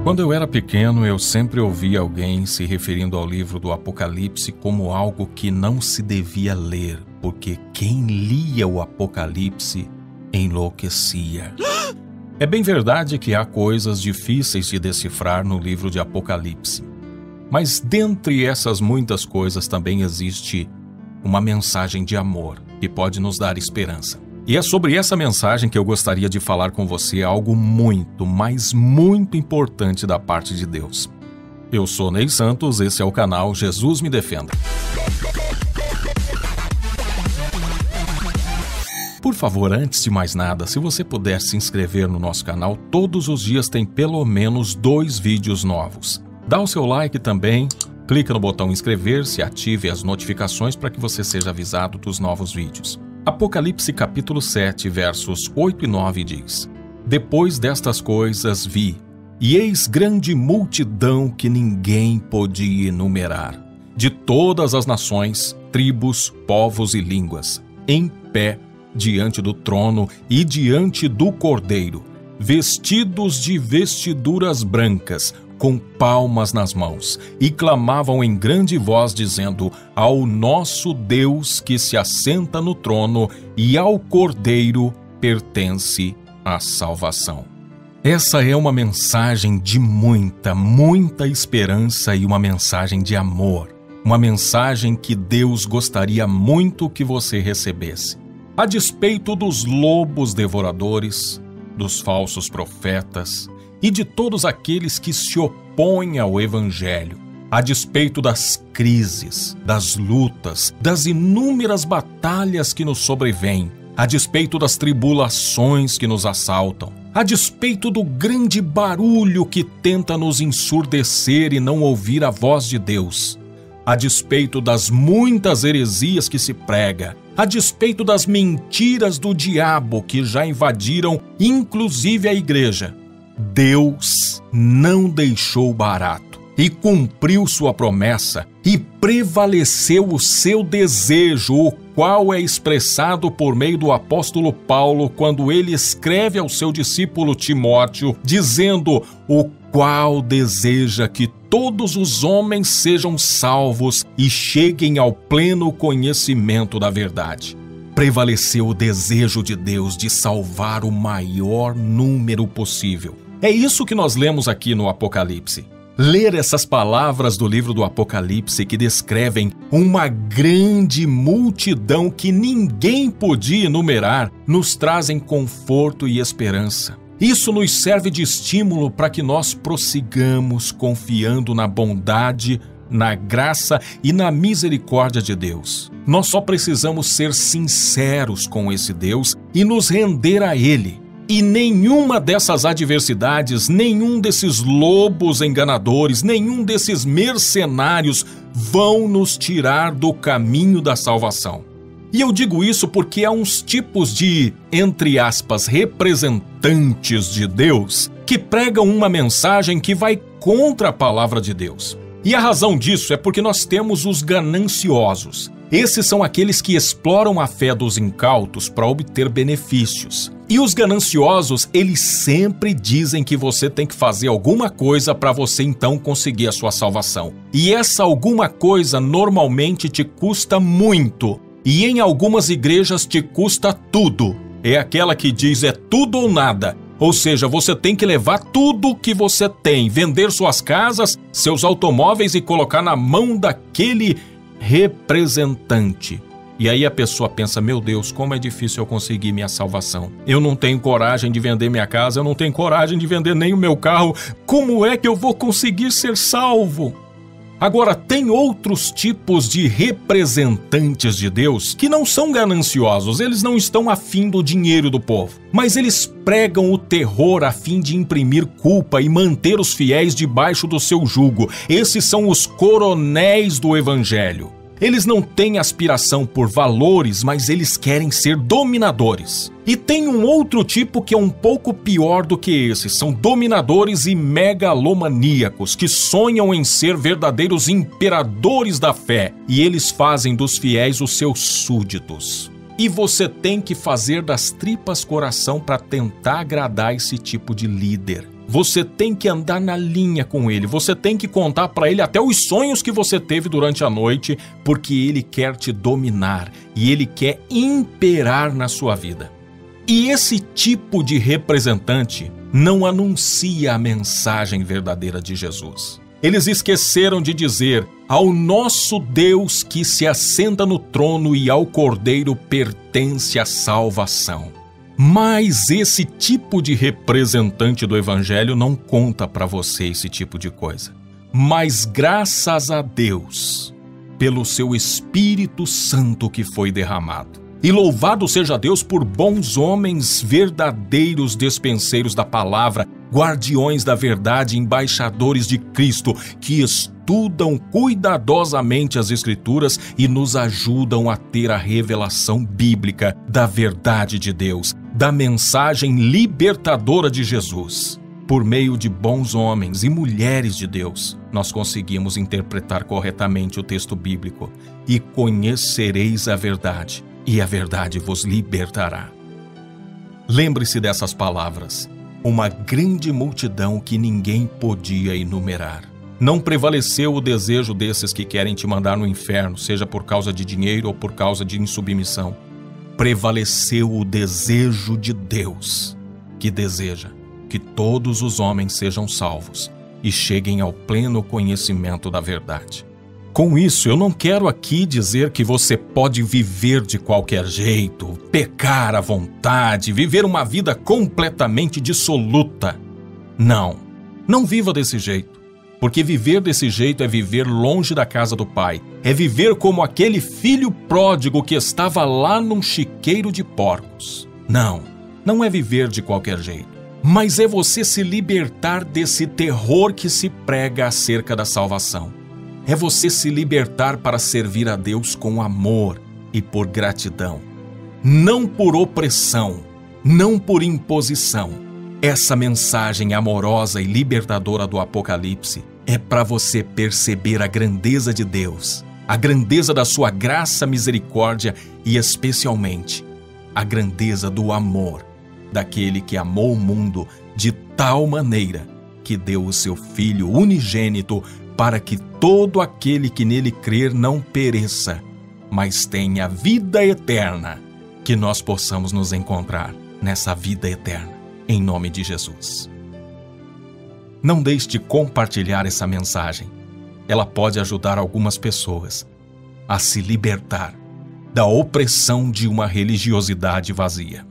Quando eu era pequeno, eu sempre ouvia alguém se referindo ao livro do Apocalipse como algo que não se devia ler, porque quem lia o Apocalipse enlouquecia. É bem verdade que há coisas difíceis de decifrar no livro de Apocalipse, mas dentre essas muitas coisas também existe uma mensagem de amor que pode nos dar esperança. E é sobre essa mensagem que eu gostaria de falar com você, algo muito, mas muito importante da parte de Deus. Eu sou Ney Santos, esse é o canal Jesus Me Defenda. Por favor, antes de mais nada, se você puder se inscrever no nosso canal, todos os dias tem pelo menos 2 vídeos novos. Dá o seu like também, clica no botão inscrever-se e ative as notificações para que você seja avisado dos novos vídeos. Apocalipse capítulo 7, versos 8 e 9 diz: Depois destas coisas vi, e eis grande multidão que ninguém podia enumerar, de todas as nações, tribos, povos e línguas, em pé diante do trono e diante do Cordeiro, vestidos de vestiduras brancas, com palmas nas mãos, e clamavam em grande voz, dizendo: Ao nosso Deus que se assenta no trono e ao Cordeiro pertence a salvação. Essa é uma mensagem de muita, muita esperança e uma mensagem de amor. Uma mensagem que Deus gostaria muito que você recebesse. A despeito dos lobos devoradores, dos falsos profetas e de todos aqueles que se opõem ao Evangelho, a despeito das crises, das lutas, das inúmeras batalhas que nos sobrevêm, a despeito das tribulações que nos assaltam, a despeito do grande barulho que tenta nos ensurdecer e não ouvir a voz de Deus, a despeito das muitas heresias que se prega, a despeito das mentiras do diabo que já invadiram inclusive a igreja, Deus não deixou barato e cumpriu sua promessa e prevaleceu o seu desejo, o qual é expressado por meio do apóstolo Paulo quando ele escreve ao seu discípulo Timóteo, dizendo: o qual deseja que todos os homens sejam salvos e cheguem ao pleno conhecimento da verdade. Prevaleceu o desejo de Deus de salvar o maior número possível. É isso que nós lemos aqui no Apocalipse. Ler essas palavras do livro do Apocalipse que descrevem uma grande multidão que ninguém podia enumerar, nos trazem conforto e esperança. Isso nos serve de estímulo para que nós prossigamos confiando na bondade, na graça e na misericórdia de Deus. Nós só precisamos ser sinceros com esse Deus e nos render a Ele. E nenhuma dessas adversidades, nenhum desses lobos enganadores, nenhum desses mercenários vão nos tirar do caminho da salvação. E eu digo isso porque há uns tipos de, entre aspas, representantes de Deus que pregam uma mensagem que vai contra a palavra de Deus. E a razão disso é porque nós temos os gananciosos. Esses são aqueles que exploram a fé dos incautos para obter benefícios. E os gananciosos, eles sempre dizem que você tem que fazer alguma coisa para você então conseguir a sua salvação. E essa alguma coisa normalmente te custa muito. E em algumas igrejas te custa tudo. É aquela que diz é tudo ou nada. Ou seja, você tem que levar tudo que você tem, vender suas casas, seus automóveis e colocar na mão daquele representante. E aí a pessoa pensa: meu Deus, como é difícil eu conseguir minha salvação. Eu não tenho coragem de vender minha casa, eu não tenho coragem de vender nem o meu carro. Como é que eu vou conseguir ser salvo? Agora, tem outros tipos de representantes de Deus que não são gananciosos, eles não estão afim do dinheiro do povo, mas eles pregam o terror a fim de imprimir culpa e manter os fiéis debaixo do seu jugo. Esses são os coronéis do Evangelho. Eles não têm aspiração por valores, mas eles querem ser dominadores. E tem um outro tipo que é um pouco pior do que esses. São dominadores e megalomaníacos que sonham em ser verdadeiros imperadores da fé. E eles fazem dos fiéis os seus súditos. E você tem que fazer das tripas coração para tentar agradar esse tipo de líder. Você tem que andar na linha com ele, você tem que contar para ele até os sonhos que você teve durante a noite, porque ele quer te dominar e ele quer imperar na sua vida. E esse tipo de representante não anuncia a mensagem verdadeira de Jesus. Eles esqueceram de dizer: ao nosso Deus que se assenta no trono e ao Cordeiro pertence a salvação. Mas esse tipo de representante do Evangelho não conta para você esse tipo de coisa. Mas graças a Deus, pelo seu Espírito Santo que foi derramado. E louvado seja Deus por bons homens, verdadeiros despenseiros da palavra, guardiões da verdade, embaixadores de Cristo, que estudam cuidadosamente as Escrituras e nos ajudam a ter a revelação bíblica da verdade de Deus, da mensagem libertadora de Jesus. Por meio de bons homens e mulheres de Deus, nós conseguimos interpretar corretamente o texto bíblico. E conhecereis a verdade, e a verdade vos libertará. Lembre-se dessas palavras. Uma grande multidão que ninguém podia enumerar. Não prevaleceu o desejo desses que querem te mandar no inferno, seja por causa de dinheiro ou por causa de insubmissão. Prevaleceu o desejo de Deus, que deseja que todos os homens sejam salvos e cheguem ao pleno conhecimento da verdade. Com isso, eu não quero aqui dizer que você pode viver de qualquer jeito, pecar à vontade, viver uma vida completamente dissoluta. Não viva desse jeito, porque viver desse jeito é viver longe da casa do Pai, é viver como aquele filho pródigo que estava lá num chiqueiro de porcos. Não é viver de qualquer jeito, mas é você se libertar desse terror que se prega acerca da salvação. É você se libertar para servir a Deus com amor e por gratidão. Não por opressão, não por imposição. Essa mensagem amorosa e libertadora do Apocalipse é para você perceber a grandeza de Deus, a grandeza da sua graça, misericórdia e especialmente a grandeza do amor daquele que amou o mundo de tal maneira que deu o seu Filho unigênito para que todo aquele que nele crer não pereça, mas tenha vida eterna, que nós possamos nos encontrar nessa vida eterna, em nome de Jesus. Não deixe de compartilhar essa mensagem. Ela pode ajudar algumas pessoas a se libertar da opressão de uma religiosidade vazia.